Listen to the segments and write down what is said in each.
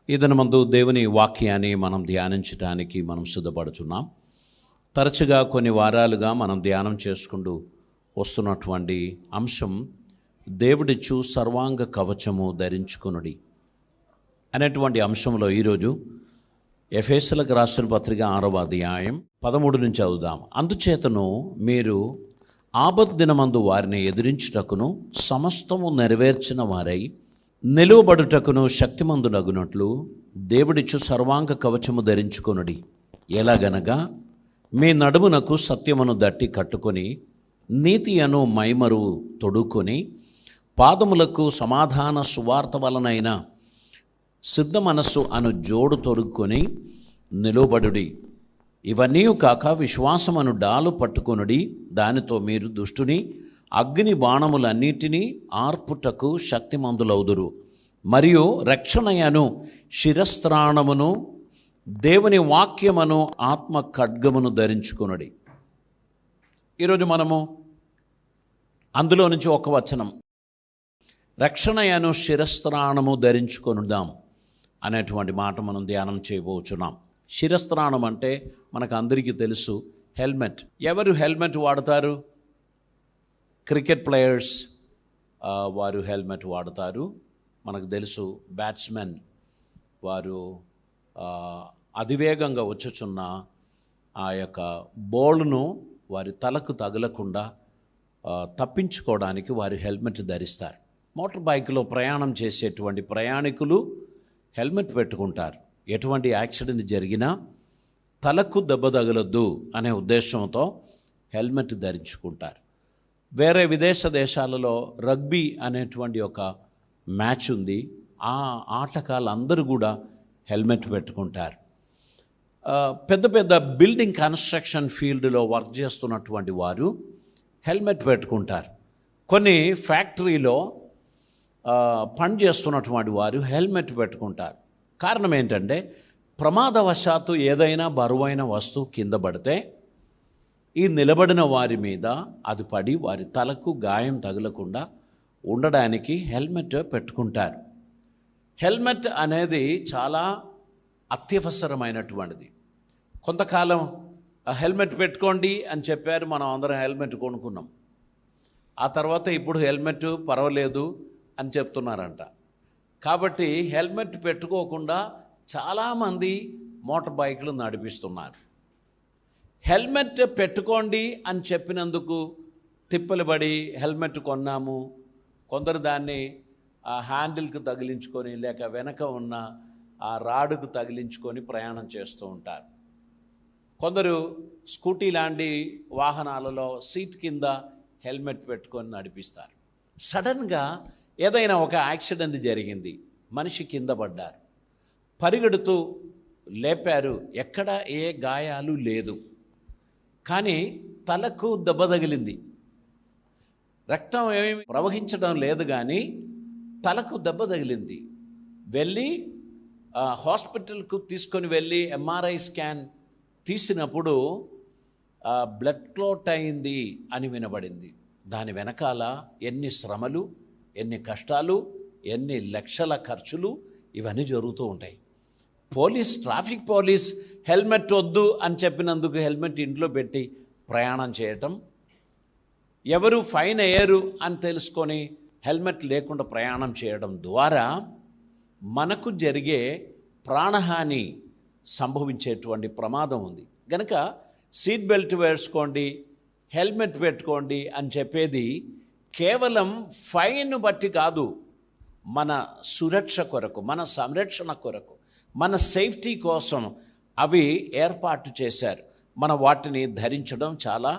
ఈ దినమందు దేవుని వాక్యాన్ని మనం ధ్యానించడానికి మనం సిద్ధపడుతున్నాం. తరచుగా కొన్ని వారాలుగా మనం ధ్యానం చేసుకుంటూ వస్తున్నటువంటి అంశం దేవుడిచ్చు సర్వాంగ కవచము ధరించుకొనుడి అనేటువంటి అంశంలో ఈరోజు ఎఫెసీయులకు రాసిన పత్రిక 6వ అధ్యాయం 13 నుంచి చదువుదాం. అందుచేతను మీరు ఆపద దినమందు వారిని ఎదిరించుటకును సమస్తము నెరవేర్చిన వారై నిలువబడుటకును శక్తిమంతునగునట్లు దేవుడిచ్చు సర్వాంగ కవచము ధరించుకొనుడి. ఎలాగనగా మీ నడుమునకు సత్యమును దట్టి కట్టుకొని నీతి అను మైమరు తొడుక్కొని పాదములకు సమాధాన సువార్త వలనైన సిద్ధ మనస్సు అను జోడు తొడుక్కొని నిలువబడుడి. ఇవన్నీ కాక విశ్వాసమను డాలు పట్టుకొనుడి. దానితో మీరు దుష్టుని అగ్ని బాణములన్నిటినీ ఆర్పుటకు శక్తిమంతులౌదురు. మరియు రక్షణయను శిరస్త్రాణమును దేవుని వాక్యమును ఆత్మ ఖడ్గమును ధరించుకొనుడి. ఈరోజు మనము అందులో నుంచి ఒక వచనం, రక్షణయను శిరస్త్రాణము ధరించుకొనుదాం అనేటువంటి మాట మనం ధ్యానం చేయబోచున్నాం. శిరస్త్రాణం అంటే మనకు అందరికీ తెలుసు, హెల్మెట్. ఎవరు హెల్మెట్ వాడతారు? క్రికెట్ ప్లేయర్స్ వారు హెల్మెట్ వాడతారు. మనకు తెలుసు బ్యాట్స్మెన్ వారు అతివేగంగా వచ్చుచున్న ఆ యొక్క బాల్ను వారి తలకు తగలకుండా తప్పించుకోవడానికి వారు హెల్మెట్ ధరిస్తారు. మోటార్ బైక్లో ప్రయాణం చేసేటువంటి ప్రయాణికులు హెల్మెట్ పెట్టుకుంటారు. ఎటువంటి యాక్సిడెంట్ జరిగినా తలకు దెబ్బ తగలొద్దు అనే ఉద్దేశంతో హెల్మెట్ ధరించుకుంటారు. వేరే విదేశ దేశాలలో రగ్బీ అనేటువంటి ఒక మ్యాచ్ ఉంది. ఆ ఆటగాళ్ళందరూ కూడా హెల్మెట్ పెట్టుకుంటారు. పెద్ద పెద్ద బిల్డింగ్ కన్స్ట్రక్షన్ ఫీల్డ్లో వర్క్ చేస్తున్నటువంటి వారు హెల్మెట్ పెట్టుకుంటారు. కొన్ని ఫ్యాక్టరీలో పని చేస్తున్నటువంటి వారు హెల్మెట్ పెట్టుకుంటారు. కారణం ఏంటంటే ప్రమాదవశాత్తు ఏదైనా బరువైన వస్తువు కింద పడితే ఈ నిలబడిన వారి మీద అది పడి వారి తలకు గాయం తగలకుండా ఉండడానికి హెల్మెట్ పెట్టుకుంటారు. హెల్మెట్ అనేది చాలా అత్యవసరమైనటువంటిది. కొంతకాలం హెల్మెట్ పెట్టుకోండి అని చెప్పారు, మనం అందరం హెల్మెట్ కొనుక్కున్నాం. ఆ తర్వాత ఇప్పుడు హెల్మెట్ పర్వాలేదు అని చెప్తున్నారంట. కాబట్టి హెల్మెట్ పెట్టుకోకుండా చాలామంది మోటార్ బైకులు నడిపిస్తున్నారు. హెల్మెట్ పెట్టుకోండి అని చెప్పినందుకు తిప్పలు పడి హెల్మెట్ కొన్నాము. కొందరు దాన్ని ఆ హ్యాండిల్కి తగిలించుకొని లేక వెనక ఉన్న ఆ రాడుకు తగిలించుకొని ప్రయాణం చేస్తూ ఉంటారు. కొందరు స్కూటీ లాంటి వాహనాలలో సీట్ కింద హెల్మెట్ పెట్టుకొని నడిపిస్తారు. సడన్గా ఏదైనా ఒక యాక్సిడెంట్ జరిగింది, మనిషి కింద పడ్డారు, పరిగెడుతూ లేపారు, ఎక్కడ ఏ గాయాలు లేదు, కానీ తలకు దెబ్బ తగిలింది. రక్తం ఏమి ప్రవహించడం లేదు, కానీ తలకు దెబ్బ తగిలింది. వెళ్ళి హాస్పిటల్కు తీసుకొని వెళ్ళి ఎంఆర్ఐ స్కాన్ తీసినప్పుడు బ్లడ్ క్లాట్ అయింది అని వినబడింది. దాని వెనకాల ఎన్ని శ్రమలు, ఎన్ని కష్టాలు, ఎన్ని లక్షల ఖర్చులు ఇవన్నీ జరుగుతూ ఉంటాయి. ట్రాఫిక్ పోలీస్ హెల్మెట్ వద్దు అని చెప్పినందుకు హెల్మెట్ ఇంట్లో పెట్టి ప్రయాణం చేయటం, ఎవరు ఫైన్ అయ్యారు అని తెలుసుకొని హెల్మెట్ లేకుండా ప్రయాణం చేయడం ద్వారా మనకు జరిగే ప్రాణహాని సంభవించేటువంటి ప్రమాదం ఉంది. కనుక సీట్ బెల్ట్ వేసుకోండి, హెల్మెట్ పెట్టుకోండి అని చెప్పేది కేవలం ఫైన్ బట్టి కాదు, మన సురక్ష కొరకు, మన సంరక్షణ కొరకు, మన సేఫ్టీ కోసం అవి ఏర్పాటు చేశారు. మన వాటిని ధరించడం చాలా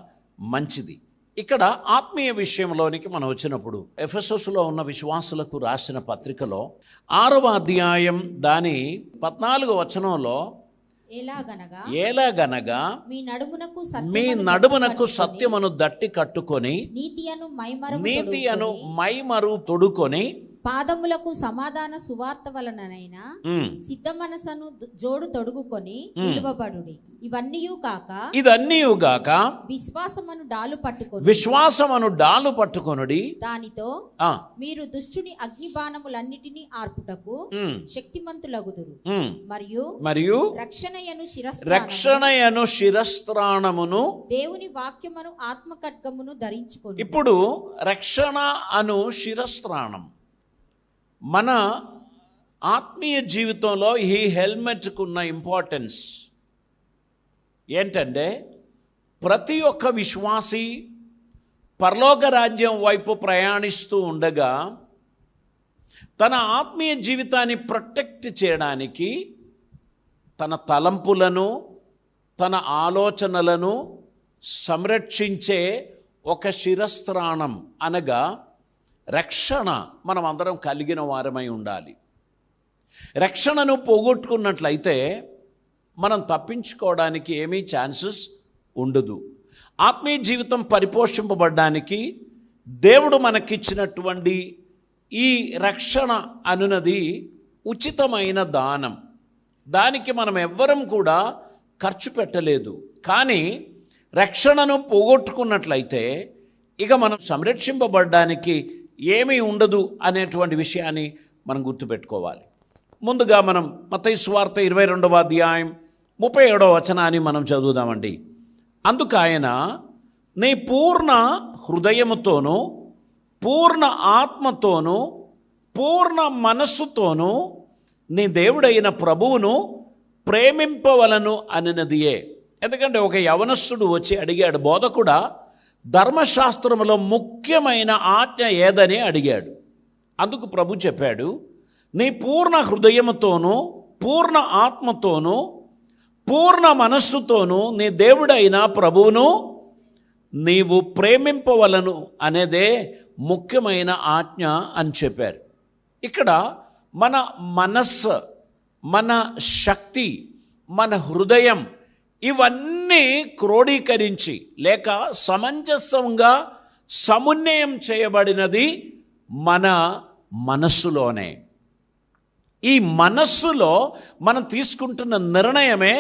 మంచిది. ఇక్కడ ఆత్మీయ విషయంలోనికి మనం వచ్చినప్పుడు ఎఫెసోసులో ఉన్న విశ్వాసులకు రాసిన పత్రికలో 6వ అధ్యాయం దాని 14వ వచనంలో ఎలాగనగా మీ నడుమునకు సత్యమును దట్టి కట్టుకొని నీతి అను మైమరు తొడుకొని పాదములకు సమాధాన సువార్త వలననైనా సిద్ధ మనసను జోడు తొడుగుకొని నిలువబడుడి. ఇవన్నీయు కాక విశ్వాసమును డాలు పట్టుకొనుడి. దానితో మీరు దుష్టుని అగ్నిబాణములన్నిటినీ ఆర్పుటకు శక్తిమంతులగుదురు. మరియు రక్షణయను శిరస్త్రాణమును దేవుని వాక్యమును ఆత్మఖడ్గమును ధరించుకొని. ఇప్పుడు రక్షణ అను శిరస్త్రాణం మన ఆత్మీయ జీవితంలో ఈ హెల్మెట్కున్న ఇంపార్టెన్స్ ఏంటంటే, ప్రతి ఒక్క విశ్వాసి పరలోక రాజ్యం వైపు ప్రయాణిస్తూ ఉండగా తన ఆత్మీయ జీవితాన్ని ప్రొటెక్ట్ చేయడానికి తన తలంపులను, తన ఆలోచనలను సంరక్షించే ఒక శిరస్త్రాణం అనగా రక్షణ మనం అందరం కలిగిన వారమై ఉండాలి. రక్షణను పోగొట్టుకున్నట్లయితే మనం తప్పించుకోవడానికి ఏమీ ఛాన్సెస్ ఉండదు. ఆత్మీయ జీవితం పరిపోషింపబడడానికి దేవుడు మనకిచ్చినటువంటి ఈ రక్షణ అనున్నది ఉచితమైన దానం. దానికి మనం ఎవ్వరం కూడా ఖర్చు పెట్టలేదు. కానీ రక్షణను పోగొట్టుకున్నట్లయితే ఇక మనం సంరక్షింపబడడానికి ఏమీ ఉండదు అనేటువంటి విషయాన్ని మనం గుర్తుపెట్టుకోవాలి. ముందుగా మనం మత్తయి సువార్త 22వ అధ్యాయం 37వ వచనాన్ని మనం చదువుదామండి. అందుకు ఆయన, నీ పూర్ణ హృదయముతోనూ పూర్ణ ఆత్మతోనూ పూర్ణ మనస్సుతోనూ నీ దేవుడైన ప్రభువును ప్రేమింపవలను అనినదియే. ఎందుకంటే ఒక యవనస్తుడు వచ్చి అడిగాడు, బోధకుడా, ధర్మశాస్త్రములో ముఖ్యమైన ఆజ్ఞ ఏదని అడిగాడు. అందుకు ప్రభు చెప్పాడు, నీ పూర్ణ హృదయముతోనూ పూర్ణ ఆత్మతోనూ పూర్ణ మనస్సుతోనూ నీ దేవుడైన ప్రభువును నీవు ప్రేమింపవలను అనేదే ముఖ్యమైన ఆజ్ఞ అని చెప్పారు. ఇక్కడ మన మనస్సు, మన శక్తి, మన హృదయం ఇవన్నీ క్రోడీకరించి లేక సమంజసంగా సమన్వయం చేయబడినది మన మనస్సులోనే. ఈ మనస్సులో మనం తీసుకుంటున్న నిర్ణయమే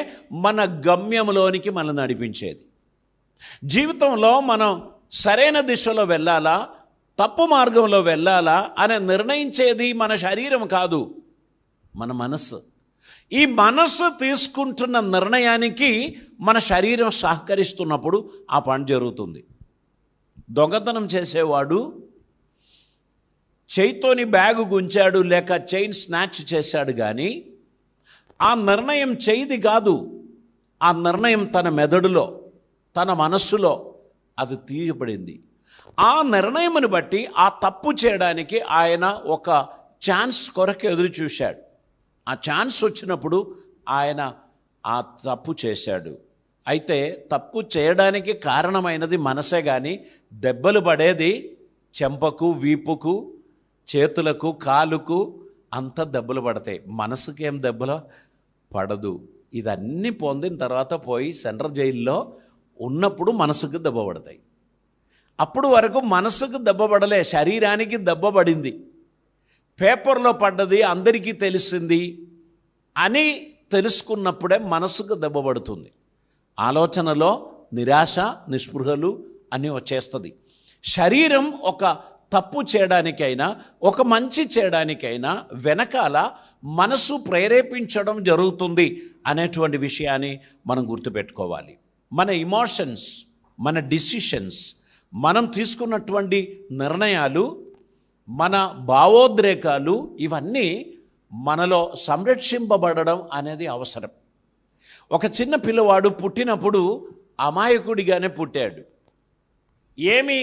మన గమ్యంలోనికి మనం నడిపించేది. జీవితంలో మనం సరైన దిశలో వెళ్ళాలా, తప్పు మార్గంలో వెళ్ళాలా అని నిర్ణయించేది మన శరీరం కాదు, మన మనస్సు. ఈ మనస్సు తీసుకుంటున్న నిర్ణయానికి మన శరీరం సహకరిస్తున్నప్పుడు ఆ పని జరుగుతుంది. దొంగతనం చేసేవాడు చేయితోని బ్యాగు గుంచాడు లేక చైన్ స్నాచ్ చేశాడు, కానీ ఆ నిర్ణయం చేయిది కాదు. ఆ నిర్ణయం తన మెదడులో, తన మనస్సులో అది తీయబడింది. ఆ నిర్ణయమును బట్టి ఆ తప్పు చేయడానికి ఆయన ఒక ఛాన్స్ కొరకు ఎదురు చూశాడు. ఆ ఛాన్స్ వచ్చినప్పుడు ఆయన ఆ తప్పు చేశాడు. అయితే తప్పు చేయడానికి కారణమైనది మనసే, కానీ దెబ్బలు పడేది చెంపకు, వీపుకు, చేతులకు, కాలుకు అంత దెబ్బలు పడతాయి. మనసుకేం దెబ్బలు పడదు. ఇదన్నీ పొందిన తర్వాత పోయి సెంట్రల్ జైల్లో ఉన్నప్పుడు మనసుకు దెబ్బ పడతాయి. అప్పుడు వరకు మనసుకు దెబ్బ పడలే, శరీరానికి దెబ్బ పడింది. పేపర్లో పడ్డది అందరికీ తెలిసింది అని తెలుసుకున్నప్పుడే మనసుకు దెబ్బ పడుతుంది. ఆలోచనలో నిరాశ, నిస్పృహలు అన్నీ వచ్చేస్తుంది. శరీరం ఒక తప్పు చేయడానికైనా ఒక మంచి చేయడానికైనా వెనకాల మనసు ప్రేరేపించడం జరుగుతుంది అనేటువంటి విషయాన్ని మనం గుర్తుపెట్టుకోవాలి. మన ఇమోషన్స్, మన డిసిషన్స్, మనం తీసుకున్నటువంటి నిర్ణయాలు, మన భావోద్రేకాలు ఇవన్నీ మనలో సంరక్షింపబడడం అనేది అవసరం. ఒక చిన్న పిల్లవాడు పుట్టినప్పుడు అమాయకుడిగానే పుట్టాడు. ఏమీ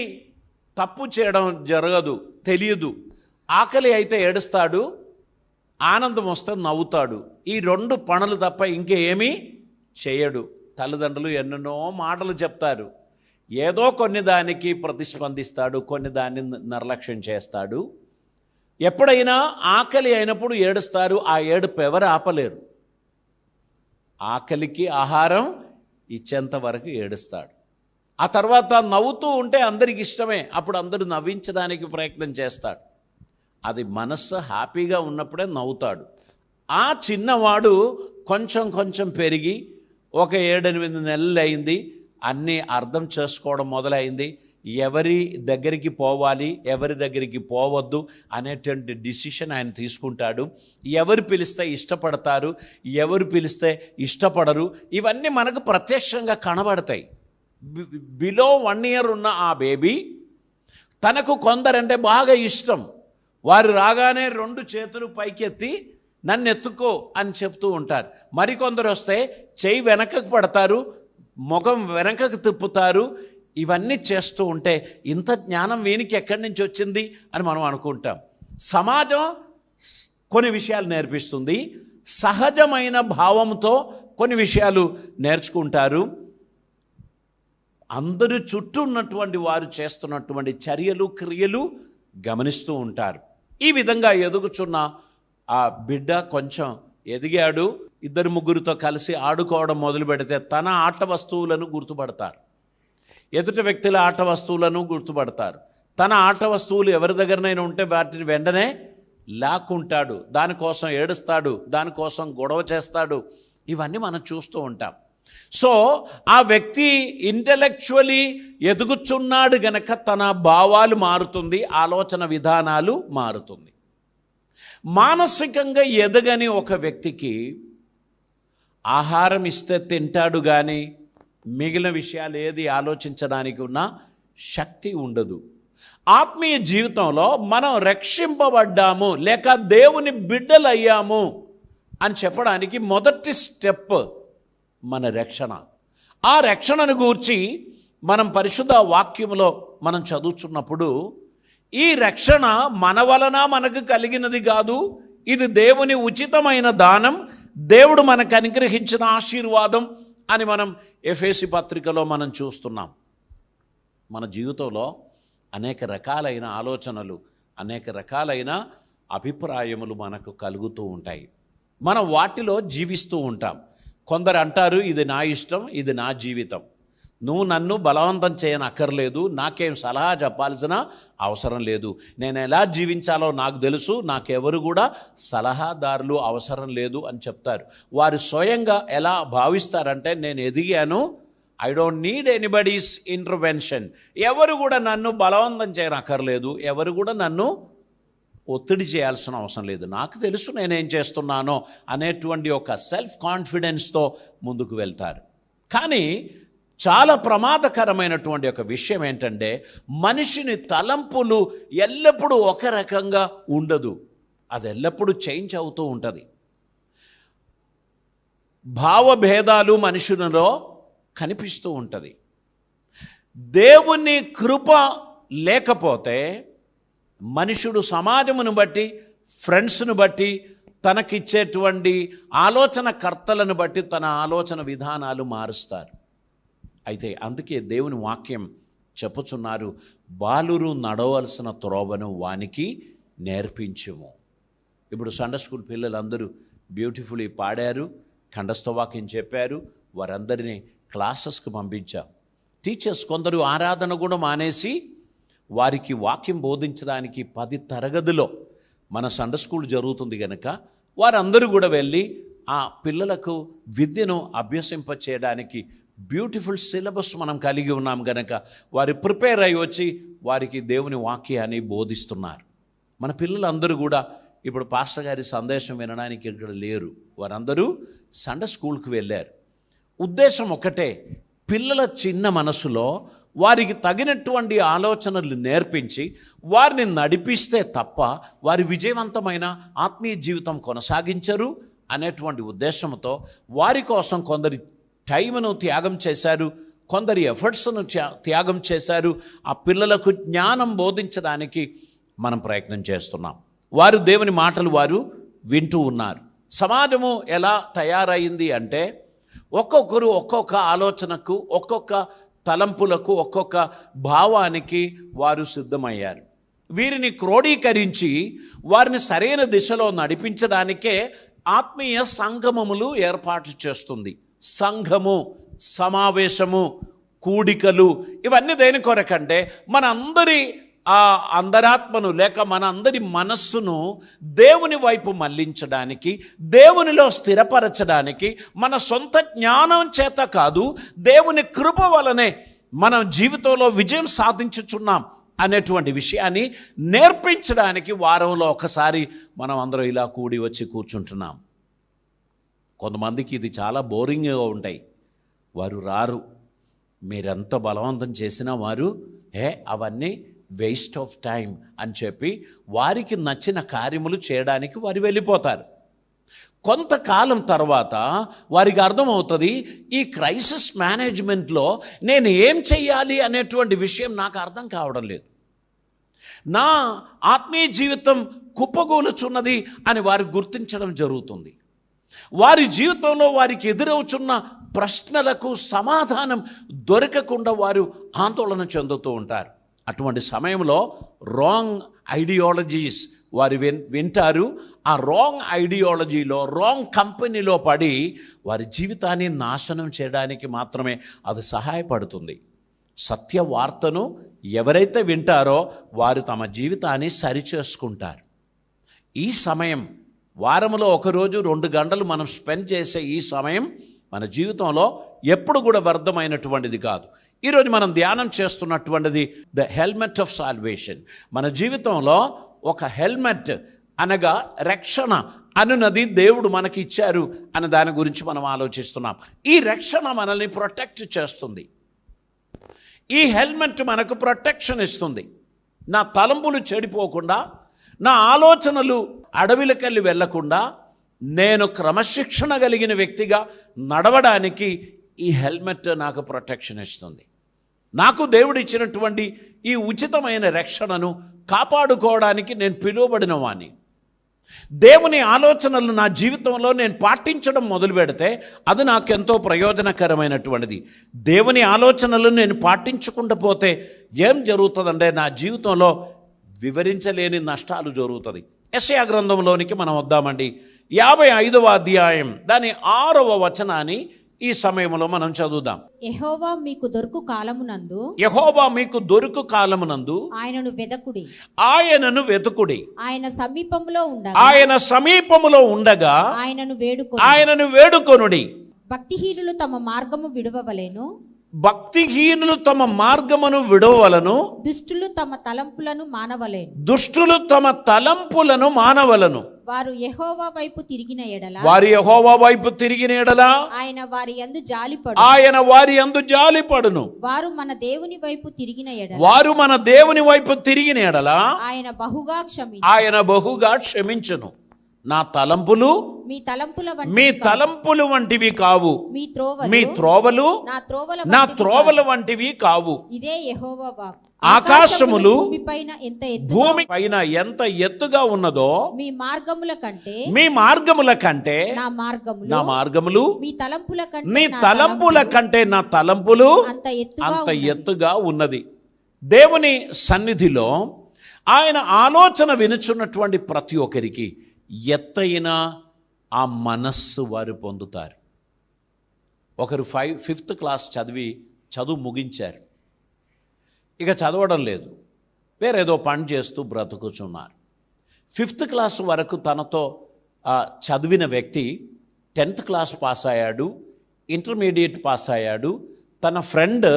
తప్పు చేయడం జరగదు, తెలియదు. ఆకలి అయితే ఏడుస్తాడు, ఆనందం వస్తే నవ్వుతాడు. ఈ రెండు పనులు తప్ప ఇంకేమీ చేయడు. తల్లిదండ్రులు ఎన్నెన్నో మాటలు చెప్తారు, ఏదో కొన్ని దానికి ప్రతిస్పందిస్తాడు, కొన్ని దాన్ని నిర్లక్ష్యం చేస్తాడు. ఎప్పుడైనా ఆకలి అయినప్పుడు ఏడుస్తారు, ఆ ఏడుపు ఎవరు ఆపలేరు. ఆకలికి ఆహారం ఇచ్చేంత వరకు ఏడుస్తాడు. ఆ తర్వాత నవ్వుతూ ఉంటే అందరికి ఇష్టమే, అప్పుడు అందరూ నవ్వించడానికి ప్రయత్నం చేస్తాడు. అది మనస్సు హ్యాపీగా ఉన్నప్పుడే నవ్వుతాడు. ఆ చిన్నవాడు కొంచెం కొంచెం పెరిగి ఒక 7-8 నెలలు అయింది, అన్నీ అర్థం చేసుకోవడం మొదలైంది. ఎవరి దగ్గరికి పోవాలి, ఎవరి దగ్గరికి పోవద్దు అనేటువంటి డిసిషన్ ఆయన తీసుకుంటాడు. ఎవరు పిలిస్తే ఇష్టపడతారు, ఎవరు పిలిస్తే ఇష్టపడరు, ఇవన్నీ మనకు ప్రత్యక్షంగా కనబడతాయి. బిలో 1 year ఉన్న ఆ బేబీ తనకు కొందరంటే బాగా ఇష్టం. వారు రాగానే 2 చేతులు పైకెత్తి నన్ను ఎత్తుకో అని చెప్తూ ఉంటారు. మరికొందరు వస్తే చెయ్యి వెనకకు పడతారు, ముఖం వెనకకు తిప్పుతారు. ఇవన్నీ చేస్తూ ఉంటే ఇంత జ్ఞానం వీనికి ఎక్కడి నుంచి వచ్చింది అని మనం అనుకుంటాం. సమాజం కొన్ని విషయాలు నేర్పిస్తుంది, సహజమైన భావంతో కొన్ని విషయాలు నేర్చుకుంటారు. అందరూ చుట్టూ ఉన్నటువంటి వారు చేస్తున్నటువంటి చర్యలు క్రియలు గమనిస్తూ ఉంటారు. ఈ విధంగా ఎదుగుచున్న ఆ బిడ్డ కొంచెం ఎదిగాడు. 2-3తో కలిసి ఆడుకోవడం మొదలు పెడితే తన ఆట వస్తువులను గుర్తుపడతారు, ఎదుటి వ్యక్తుల ఆట వస్తువులను గుర్తుపడతారు. తన ఆట వస్తువులు ఎవరి దగ్గరనైనా ఉంటే వాటిని వెంటనే లాక్కుంటాడు, దానికోసం ఏడుస్తాడు, దానికోసం గొడవ చేస్తాడు. ఇవన్నీ మనం చూస్తూ ఉంటాం. సో ఆ వ్యక్తి ఇంటెలెక్చువలీ ఎదుగుచున్నాడు గనక తన భావాలు మారుతుంది, ఆలోచన విధానాలు మారుతుంది. మానసికంగా ఎదగని ఒక వ్యక్తికి ఆహారం ఇస్తే తింటాడు కానీ మిగిలిన విషయాలు ఏది ఆలోచించడానికి ఉన్న శక్తి ఉండదు. ఆత్మీయ జీవితంలో మనం రక్షింపబడ్డాము లేక దేవుని బిడ్డలయ్యాము అని చెప్పడానికి మొదటి స్టెప్ మన రక్షణ. ఆ రక్షణను గూర్చి మనం పరిశుద్ధ వాక్యంలో మనం చదువుతున్నప్పుడు ఈ రక్షణ మన వలన మనకు కలిగినది కాదు, ఇది దేవుని ఉచితమైన దానం, దేవుడు మనకు అనుగ్రహించిన ఆశీర్వాదం అని మనం ఎఫెసీ పత్రికలో మనం చూస్తున్నాం. మన జీవితంలో అనేక రకాలైన ఆలోచనలు, అనేక రకాలైన అభిప్రాయములు మనకు కలుగుతూ ఉంటాయి. మనం వాటిలో జీవిస్తూ ఉంటాం. కొందరు అంటారు, ఇది నా ఇష్టం, ఇది నా జీవితం, నువ్వు నన్ను బలవంతం చేయనక్కర్లేదు, నాకేం సలహా చెప్పాల్సిన అవసరం లేదు, నేను ఎలా జీవించాలో నాకు తెలుసు, నాకెవరు కూడా సలహాదారులు అవసరం లేదు అని చెప్తారు. వారు స్వయంగా ఎలా భావిస్తారంటే, నేను ఎదిగాను, I don't need anybody's intervention, ఎవరు కూడా నన్ను బలవంతం చేయనక్కర్లేదు, ఎవరు కూడా నన్ను ఒత్తిడి చేయాల్సిన అవసరం లేదు, నాకు తెలుసు నేనేం చేస్తున్నానో అనేటువంటి ఒక సెల్ఫ్ కాన్ఫిడెన్స్తో ముందుకు వెళ్తారు. కానీ చాలా ప్రమాదకరమైనటువంటి ఒక విషయం ఏంటంటే, మనిషిని తలంపులు ఎల్లప్పుడూ ఒక రకంగా ఉండదు, అది ఎల్లప్పుడూ చేంజ్ అవుతూ ఉంటుంది. భావభేదాలు మనుషులలో కనిపిస్తూ ఉంటుంది. దేవుని కృప లేకపోతే మనుషుడు సమాజమును బట్టి, ఫ్రెండ్స్ను బట్టి, తనకిచ్చేటువంటి ఆలోచనకర్తలను బట్టి తన ఆలోచన విధానాలు మారుస్తారు. అయితే అందుకే దేవుని వాక్యం చెప్పుచున్నారు, బాలురు నడవలసిన త్రోవను వానికి నేర్పించుము. ఇప్పుడు సండే స్కూల్ పిల్లలందరూ బ్యూటిఫుల్లీ పాడారు, కంఠస్థ వాక్యం చెప్పారు, వారందరినీ క్లాసెస్కి పంపించాం. టీచర్స్ కొందరు ఆరాధన కూడా మానేసి వారికి వాక్యం బోధించడానికి 10 తరగతిలో మన సండే స్కూల్ జరుగుతుంది కనుక వారందరూ కూడా వెళ్ళి ఆ పిల్లలకు విద్యను అభ్యసింపచేయడానికి బ్యూటిఫుల్ సిలబస్ మనం కలిగి ఉన్నాం కనుక వారు ప్రిపేర్ అయ్యి వచ్చి వారికి దేవుని వాక్యాన్ని బోధిస్తున్నారు. మన పిల్లలందరూ కూడా ఇప్పుడు పాస్టర్ గారి సందేశం వినడానికి ఇక్కడ లేరు, వారందరూ సండే స్కూల్కి వెళ్ళారు. ఉద్దేశం ఒకటే, పిల్లల చిన్న మనసులో వారికి తగినటువంటి ఆలోచనలు నేర్పించి వారిని నడిపిస్తే తప్ప వారి విజయవంతమైన ఆత్మీయ జీవితం కొనసాగించరు అనేటువంటి ఉద్దేశంతో వారి కోసం కొందరి టైంను త్యాగం చేశారు, కొందరి ఎఫర్ట్స్ను త్యాగం చేశారు. ఆ పిల్లలకు జ్ఞానం బోధించడానికి మనం ప్రయత్నం చేస్తున్నాం. వారు దేవుని మాటలు వారు వింటూ ఉన్నారు. సమాజము ఎలా తయారైంది అంటే, ఒక్కొక్కరు ఒక్కొక్క ఆలోచనకు, ఒక్కొక్క తలంపులకు, ఒక్కొక్క భావానికి వారు సిద్ధమయ్యారు. వీరిని క్రోడీకరించి వారిని సరైన దిశలో నడిపించడానికే ఆత్మీయ సంగమములు ఏర్పాటు చేస్తుంది. సంఘము, సమావేశము, కూడికలు, ఇవన్నీ దేని కొరకంటే మనందరి ఆ అంతరాత్మను లేక మన అందరి మనస్సును దేవుని వైపు మళ్ళించడానికి, దేవునిలో స్థిరపరచడానికి మన సొంత జ్ఞానం చేత కాదు, దేవుని కృప వలనే మనం జీవితంలో విజయం సాధించుచున్నాం అనేటువంటి విషయాన్ని నేర్పించడానికి వారంలో ఒకసారి మనం అందరం ఇలా కూడి వచ్చి కూర్చుంటున్నాం. కొంతమందికి ఇది చాలా బోరింగ్గా ఉంటాయి, వారు రారు. మీరెంత బలవంతం చేసినా వారు అవన్నీ వేస్ట్ ఆఫ్ టైం అని చెప్పి వారికి నచ్చిన కార్యములు చేయడానికి వారు వెళ్ళిపోతారు. కొంతకాలం తర్వాత వారికి అర్థమవుతుంది, ఈ క్రైసిస్ మేనేజ్మెంట్లో నేను ఏం చెయ్యాలి అనేటువంటి విషయం నాకు అర్థం కావడం లేదు, నా ఆత్మీయ జీవితం కుప్పగూలుచున్నది అని వారు గుర్తించడం జరుగుతుంది. వారి జీవితంలో వారికి ఎదురవుతున్న ప్రశ్నలకు సమాధానం దొరకకుండా వారు ఆందోళన చెందుతూ ఉంటారు. అటువంటి సమయంలో రాంగ్ ఐడియాలజీస్ వారు వింటారు. ఆ రాంగ్ ఐడియాలజీలో, రాంగ్ కంపెనీలో పడి వారి జీవితాన్ని నాశనం చేయడానికి మాత్రమే అది సహాయపడుతుంది. సత్య వార్తను ఎవరైతే వింటారో వారు తమ జీవితాన్ని సరిచేసుకుంటారు. ఈ సమయం, వారంలో ఒకరోజు 2 గంటలు మనం స్పెండ్ చేసే ఈ సమయం మన జీవితంలో ఎప్పుడు కూడా వ్యర్థమైనటువంటిది కాదు. ఈరోజు మనం ధ్యానం చేస్తున్నటువంటిది ద హెల్మెట్ ఆఫ్ సాల్వేషన్. మన జీవితంలో ఒక హెల్మెట్ అనగా రక్షణ అనున్నది దేవుడు మనకి ఇచ్చారు అన్న దాని గురించి మనం ఆలోచిస్తున్నాం. ఈ రక్షణ మనల్ని ప్రొటెక్ట్ చేస్తుంది. ఈ హెల్మెట్ మనకు ప్రొటెక్షన్ ఇస్తుంది. నా తలంపులు చెడిపోకుండా, నా ఆలోచనలు అడవిలకెళ్ళి వెళ్లకుండా, నేను క్రమశిక్షణ కలిగిన వ్యక్తిగా నడవడానికి ఈ హెల్మెట్ నాకు ప్రొటెక్షన్ ఇస్తుంది. నాకు దేవుడు ఇచ్చినటువంటి ఈ ఉచితమైన రక్షణను కాపాడుకోవడానికి నేను పిలువబడిన వాణ్ణి. దేవుని ఆలోచనలు నా జీవితంలో నేను పాటించడం మొదలు పెడితే అది నాకెంతో ప్రయోజనకరమైనటువంటిది. దేవుని ఆలోచనలు నేను పాటించకుండా పోతే ఏం జరుగుతుందంటే నా జీవితంలో వివరించలేని నష్టాలు జరుగుతుంది. యెషయా గ్రంథంలోనికి మనం వద్దామండి. 55వ అధ్యాయం దాని 6వ వచనాన్ని ఈ సమయంలో మనం చదువుదాం. యెహోవా మీకు దొరుకు కాలమునందు, యెహోవా మీకు దొరుకు కాలమునందు ఆయనను వెదకుడి, ఆయనను వెతుకుడి, ఆయన సమీపములో ఉండగా, ఆయన సమీపములో ఉండగా ఆయనను వేడుకొనుడి. భక్తిహీనులు తమ మార్గము విడువవలెను, భక్తిహీనులు తమ మార్గమును విడవలను, దుష్టులు తమ తలంపులను మానవలెను, దుష్టులు తమ తలంపులను మానవలను. వారు యెహోవా వైపు తిరిగిన ఎడల, వారి యెహోవా వైపు తిరిగిన ఎడల ఆయన వారి యందు జాలిపడు, ఆయన వారి యందు జాలిపడును. వారు మన దేవుని వైపు తిరిగిన ఎడల, వారు మన దేవుని వైపు తిరిగిన ఎడల ఆయన బహుగా క్షమించును. నా తలంపులు మీ తలంపులు వంటివి కావు, మీ త్రోవలు నా త్రోవల వంటివి కావు. ఇదే యెహోవా వాక్కు. ఆకాశములు భూమి పైన ఎంత ఎత్తుగా ఉన్నదో మీ మార్గముల కంటే నా మార్గములు, మీ తలంపుల కంటే నా తలంపులు అంత ఎత్తుగా ఉన్నది. దేవుని సన్నిధిలో ఆయన ఆలోచన వినుచున్నటువంటి ప్రతి ఒక్కరికి ఎత్తైన ఆ మనస్సు వారు పొందుతారు. ఒకరు 5th క్లాస్ చదువు ముగించారు, ఇక చదవడం లేదు, వేరేదో పని చేస్తూ బ్రతుకుచున్నారు. 5th క్లాస్ వరకు తనతో చదివిన వ్యక్తి 10th క్లాస్ పాస్ అయ్యాడు, ఇంటర్మీడియట్ పాస్ అయ్యాడు, తన ఫ్రెండ్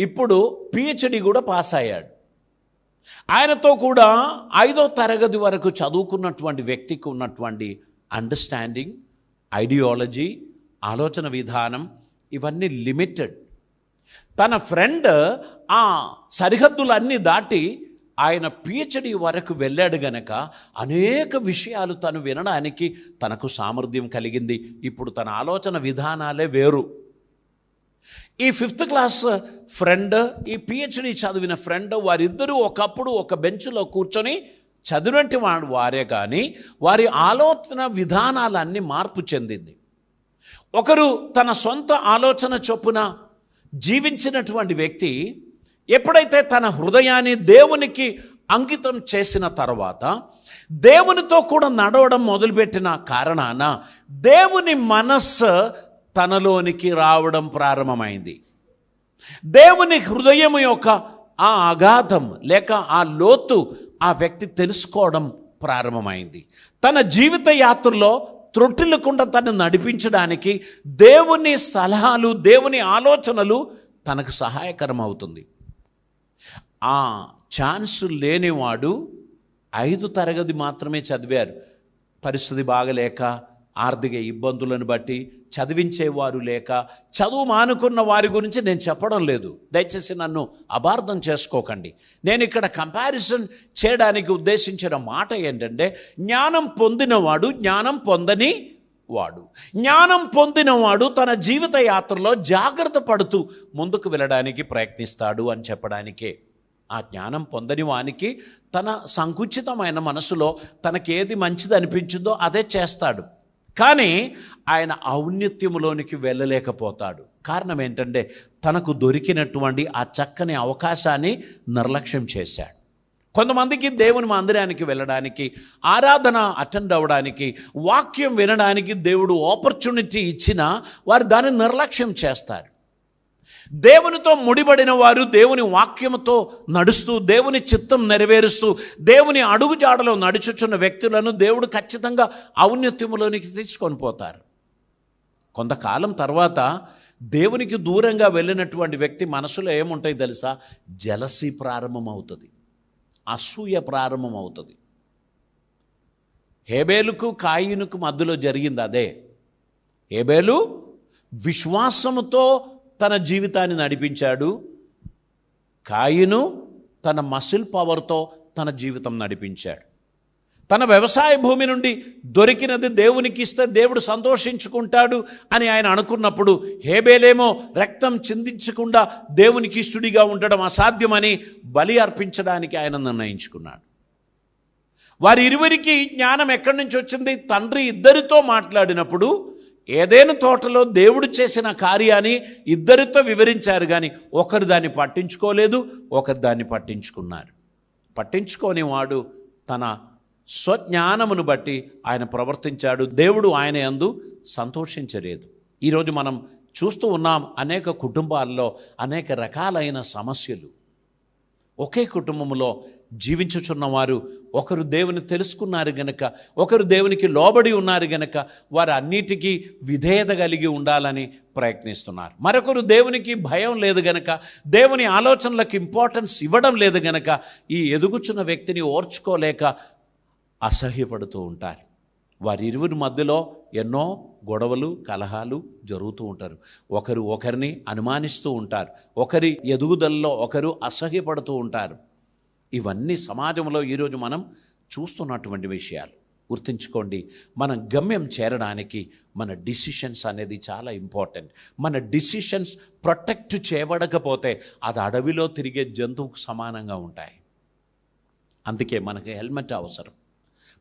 ఇప్పుడు PhD కూడా పాస్ అయ్యాడు. ఆయనతో కూడా 5వ తరగతి వరకు చదువుకున్నటువంటి వ్యక్తికి ఉన్నటువంటి అండర్స్టాండింగ్, ఐడియాలజీ, ఆలోచన విధానం ఇవన్నీ లిమిటెడ్. తన ఫ్రెండ్ ఆ సరిహద్దులన్నీ దాటి ఆయన PhD వరకు వెళ్ళాడు గనక అనేక విషయాలు తను వినడానికి తనకు సామర్థ్యం కలిగింది. ఇప్పుడు తన ఆలోచన విధానాలే వేరు. ఈ 5th క్లాస్ ఫ్రెండ్, ఈ PhD చదివిన ఫ్రెండ్, వారిద్దరూ ఒకప్పుడు ఒక బెంచ్లో కూర్చొని చదివినట్టు వారే కానీ వారి ఆలోచన విధానాలన్నీ మార్పు చెందింది. ఒకరు తన సొంత ఆలోచన చొప్పున జీవించినటువంటి వ్యక్తి ఎప్పుడైతే తన హృదయాన్ని దేవునికి అంకితం చేసిన తర్వాత దేవునితో కూడా నడవడం మొదలుపెట్టిన కారణాన దేవుని మనస్సు తనలోనికి రావడం ప్రారంభమైంది. దేవుని హృదయం యొక్క ఆ అగాధం లేక ఆ లోతు ఆ వ్యక్తి తెలుసుకోవడం ప్రారంభమైంది. తన జీవిత యాత్రలో త్రొట్టిల్లకుండా తను నడిపించడానికి దేవుని సలహాలు, దేవుని ఆలోచనలు తనకు సహాయకరం అవుతుంది. ఆ ఛాన్స్ లేనివాడు 5 తరగతి మాత్రమే చదివారు, పరిస్థితి బాగలేక, ఆర్థిక ఇబ్బందులను బట్టి చదివించేవారు లేక, చదువు మానుకున్న వారి గురించి నేను చెప్పడం లేదు, దయచేసి నన్ను అపార్థం చేసుకోకండి. నేను ఇక్కడ కంపారిజన్ చేయడానికి ఉద్దేశించిన మాట ఏంటంటే, జ్ఞానం పొందినవాడు జ్ఞానం పొందని వాడు. జ్ఞానం పొందినవాడు తన జీవిత యాత్రలో జాగ్రత్త పడుతూ ముందుకు వెళ్ళడానికి ప్రయత్నిస్తాడు అని చెప్పడానికే. ఆ జ్ఞానం పొందని వానికి తన సంకుచితమైన మనసులో తనకేది మంచిది అనిపించిందో అదే చేస్తాడు, కానీ ఆయన ఔన్నత్యములోనికి వెళ్ళలేకపోతాడు. కారణం ఏంటంటే, తనకు దొరికినటువంటి ఆ చక్కని అవకాశాన్ని నిర్లక్ష్యం చేశాడు. కొంతమందికి దేవుని మందిరానికి వెళ్ళడానికి, ఆరాధన అటెండ్ అవ్వడానికి, వాక్యం వినడానికి దేవుడు ఆపర్చునిటీ ఇచ్చినా వారు దాన్ని నిర్లక్ష్యం చేస్తారు. దేవునితో ముడిపడిన వారు దేవుని వాక్యముతో నడుస్తూ, దేవుని చిత్తం నెరవేరుస్తూ, దేవుని అడుగుజాడలో నడుచుచున్న వ్యక్తులను దేవుడు ఖచ్చితంగా ఔన్నత్యములోనికి తీసుకొని పోతారు. కొంతకాలం తర్వాత దేవునికి దూరంగా వెళ్ళినటువంటి వ్యక్తి మనసులో ఏముంటాయి తెలుసా? జలసీ ప్రారంభమవుతుంది, అసూయ ప్రారంభమవుతుంది. హేబేలుకు కాయినుకు మధ్యలో జరిగింది అదే. హేబేలు విశ్వాసముతో తన జీవితాన్ని నడిపించాడు, కాయిను తన మసిల్ పవర్తో తన జీవితం నడిపించాడు. తన వ్యవసాయ భూమి నుండి దొరికినది దేవునికి ఇస్తే దేవుడు సంతోషించుకుంటాడు అని ఆయన అనుకున్నప్పుడు, హేబేలేమో రక్తం చిందించకుండా దేవునికి ఇష్టడిగా ఉండడం అసాధ్యమని బలి అర్పించడానికి ఆయన నిర్ణయించుకున్నాడు. వారి ఇరువురికి జ్ఞానం ఎక్కడి నుంచి వచ్చింది? తండ్రి ఇద్దరితో మాట్లాడినప్పుడు ఏదైనా తోటలో దేవుడు చేసిన కార్యాన్ని ఇద్దరితో వివరించారు, కానీ ఒకరు దాన్ని పట్టించుకోలేదు, ఒకరు దాన్ని పట్టించుకున్నారు. పట్టించుకోని వాడు తన స్వజ్ఞానమును బట్టి ఆయన ప్రవర్తించాడు. దేవుడు ఆయన యందు సంతోషించలేదు. ఈరోజు మనం చూస్తూ ఉన్నాం, అనేక కుటుంబాల్లో అనేక రకాలైన సమస్యలు. ఒకే కుటుంబంలో జీవించుచున్నవారు ఒకరు దేవుని తెలుసుకున్నారు గనక, ఒకరు దేవునికి లోబడి ఉన్నారు గనక వారు అన్నిటికీ విధేయత కలిగి ఉండాలని ప్రయత్నిస్తున్నారు. మరొకరు దేవునికి భయం లేదు గనక, దేవుని ఆలోచనలకు ఇంపార్టెన్స్ ఇవ్వడం లేదు గనక ఈ ఎదుగుచున్న వ్యక్తిని ఓర్చుకోలేక అసహ్యపడుతూ ఉంటారు. వారి ఇరువురి మధ్యలో ఎన్నో గొడవలు, కలహాలు జరుగుతూ ఉంటారు. ఒకరు ఒకరిని అనుమానిస్తూ ఉంటారు, ఒకరి ఎదుగుదలలో ఒకరు అసహ్యపడుతూ ఉంటారు. ఇవన్నీ సమాజంలో ఈరోజు మనం చూస్తున్నటువంటి విషయాలు. గుర్తుంచుకోండి, మన గమ్యం చేరడానికి మన డిసిషన్స్ అనేది చాలా ఇంపార్టెంట్. మన డిసిషన్స్ ప్రొటెక్ట్ చేయబడకపోతే అది అడవిలో తిరిగే జంతువుకు సమానంగా ఉంటాయి. అందుకే మనకు హెల్మెట్ అవసరం,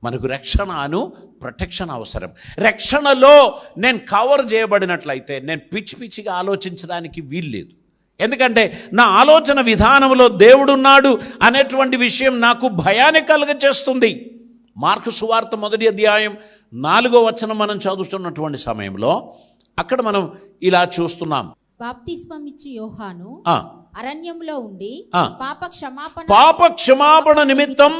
మనకు రక్షణ ప్రొటెక్షన్ అవసరం. రక్షణలో నేను కవర్ చేయబడినట్లయితే నేను పిచ్చిగా ఆలోచించడానికి వీల్లేదు. ఎందుకంటే నా ఆలోచన విధానంలో దేవుడున్నాడు అనేటువంటి విషయం నాకు భయాన్ని కలుగజేస్తుంది. మార్కు సువార్త 1వ అధ్యాయం 4వ వచనం మనం చదువుతున్నటువంటి సమయంలో అక్కడ మనం ఇలా చూస్తున్నాం. బాప్తిస్మం ఇచ్చు యోహాను అరణ్యంలో ఉండి పాప క్షమాపణ నిమిత్తం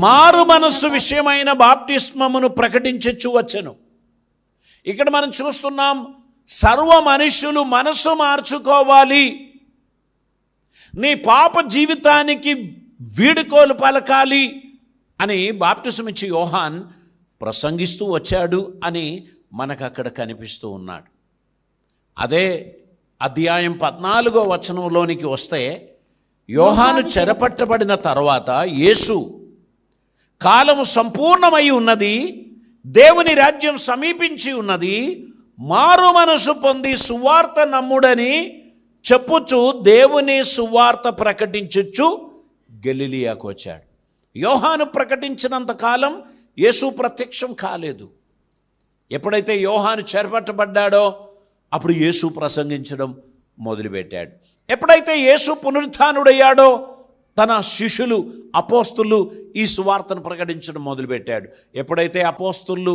మారు మనస్సు విషయమైన బాప్తిస్మమును ప్రకటించచ్చు వచ్చెను. ఇక్కడ మనం చూస్తున్నాం, సర్వ మనుషులు మనసు మార్చుకోవాలి, నీ పాప జీవితానికి వీడుకోలు పలకాలి అని బాప్తిసం ఇచ్చి యోహాన్ ప్రసంగిస్తూ వచ్చాడు అని మనకు అక్కడ కనిపిస్తూ ఉన్నాడు. అదే అధ్యాయం 14వ వచనంలోనికి వస్తే, యోహాను చెరపట్టబడిన తర్వాత యేసు కాలము సంపూర్ణమై ఉన్నది, దేవుని రాజ్యం సమీపించి ఉన్నది, మారు మనసు పొంది సువార్త నమ్ముడని చెప్పుచు దేవుని సువార్త ప్రకటించుచు గలిలియాకు వచ్చాడు. యోహాను ప్రకటించినంత కాలం యేసు ప్రత్యక్షం కాలేదు. ఎప్పుడైతే యోహాను చెరపట్టబడ్డాడో అప్పుడు యేసు ప్రసంగించడం మొదలుపెట్టాడు. ఎప్పుడైతే యేసు పునరుత్థానుడయ్యాడో తన శిష్యులు అపోస్తులు ఈ సువార్తను ప్రకటించడం మొదలుపెట్టాడు. ఎప్పుడైతే అపోస్తులు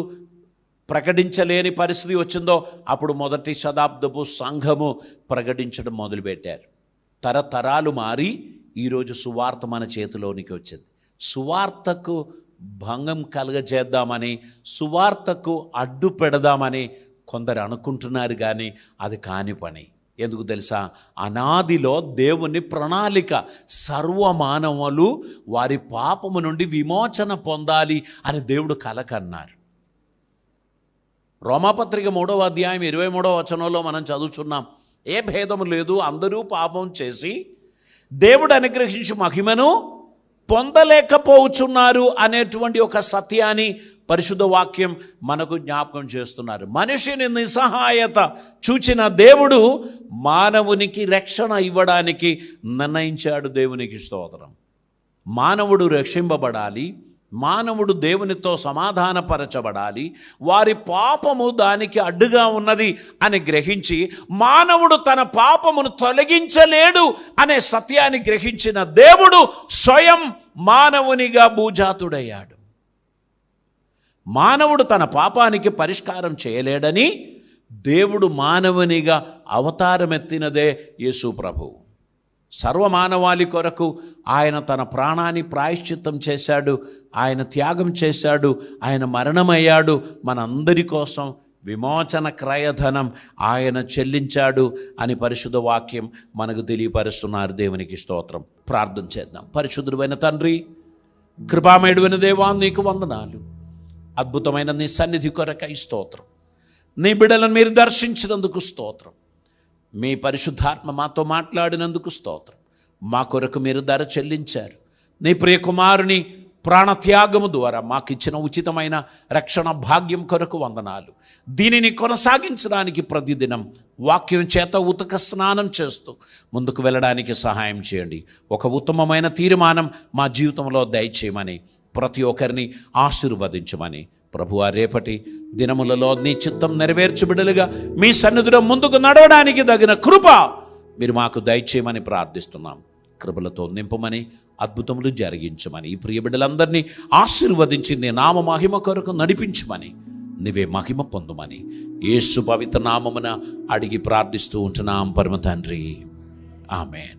ప్రకటించలేని పరిస్థితి వచ్చిందో అప్పుడు మొదటి శతాబ్దపు సంఘము ప్రకటించడం మొదలుపెట్టారు. తరతరాలు మారి ఈరోజు సువార్త మన చేతిలోనికి వచ్చింది. సువార్తకు భంగం కలగజేద్దామని, సువార్తకు అడ్డు పెడదామని కొందరు అనుకుంటున్నారు, కానీ అది కాని పని. ఎందుకు తెలుసా? అనాదిలో దేవుని ప్రణాళిక సర్వమానవులు వారి పాపము నుండి విమోచన పొందాలి అని దేవుడు కలకన్నారు. రోమాపత్రిక 3వ అధ్యాయం 23వ వచనంలో మనం చదువుచున్నాం, ఏ భేదము లేదు, అందరూ పాపం చేసి దేవుడు అనుగ్రహించు మహిమను పొందలేకపోతున్నారు అనేటువంటి ఒక సత్యాన్ని పరిశుద్ధ వాక్యం మనకు జ్ఞాపకం చేస్తున్నారు. మనిషిని నిస్సహాయత చూచిన దేవుడు మానవునికి రక్షణ ఇవ్వడానికి నిర్ణయించాడు. దేవునికి స్తోత్రం. మానవుడు రక్షింపబడాలి, మానవుడు దేవునితో సమాధానపరచబడాలి, వారి పాపము దానికి అడ్డుగా ఉన్నది అని గ్రహించి మానవుడు తన పాపమును తొలగించలేడు అనే సత్యాన్ని గ్రహించిన దేవుడు స్వయం మానవునిగా భూజాతుడయ్యాడు. మానవుడు తన పాపానికి పరిష్కారం చేయలేడని దేవుడు మానవునిగా అవతారమెత్తినదే యేసు ప్రభువు. సర్వమానవాళి కొరకు ఆయన తన ప్రాణాన్ని ప్రాయశ్చిత్తం చేశాడు, ఆయన త్యాగం చేశాడు, ఆయన మరణమయ్యాడు. మనందరి కోసం విమోచన క్రయధనం ఆయన చెల్లించాడు అని పరిశుద్ధ వాక్యం మనకు తెలియపరుస్తున్నారు. దేవునికి స్తోత్రం. ప్రార్థన చేద్దాం. పరిశుద్ధుడైన తండ్రి, కృపామయుడైన దేవా, నీకు వందనాలు. అద్భుతమైన నీ సన్నిధి కొరకై స్తోత్రం. నీ బిడ్డలను మీరు దర్శించినందుకు స్తోత్రం. మీ పరిశుద్ధాత్మ మాతో మాట్లాడినందుకు స్తోత్రం. మా కొరకు మీరు ధర చెల్లించారు. నీ ప్రియకుమారుని ప్రాణత్యాగము ద్వారా మాకు ఇచ్చిన ఉచితమైన రక్షణ భాగ్యం కొరకు వందనాలు. దీనిని కొనసాగించడానికి ప్రతిదినం వాక్యం చేత ఉతక స్నానం చేస్తూ ముందుకు వెళ్ళడానికి సహాయం చేయండి. ఒక ఉత్తమమైన తీర్మానం మా జీవితంలో దయచేయమని, ప్రతి ఒక్కరిని ఆశీర్వదించమని ప్రభువా, రేపటి దినములలో నీ చిత్తం నెరవేర్చు బిడ్డలుగా మీ సన్నిధిలో ముందుకు నడవడానికి తగిన కృప మీరు మాకు దయచేయమని ప్రార్థిస్తున్నాం. కృపలతో నింపమని, అద్భుతములు జరిగించమని, ఈ ప్రియ బిడ్డలందరినీ ఆశీర్వదించి నీ నామ మహిమ కొరకు నడిపించమని, నీవే మహిమ పొందుమని యేసు పవిత్ర నామమున అడిగి ప్రార్థిస్తూ ఉంటున్నాం పరమ తండ్రి. ఆమేన్.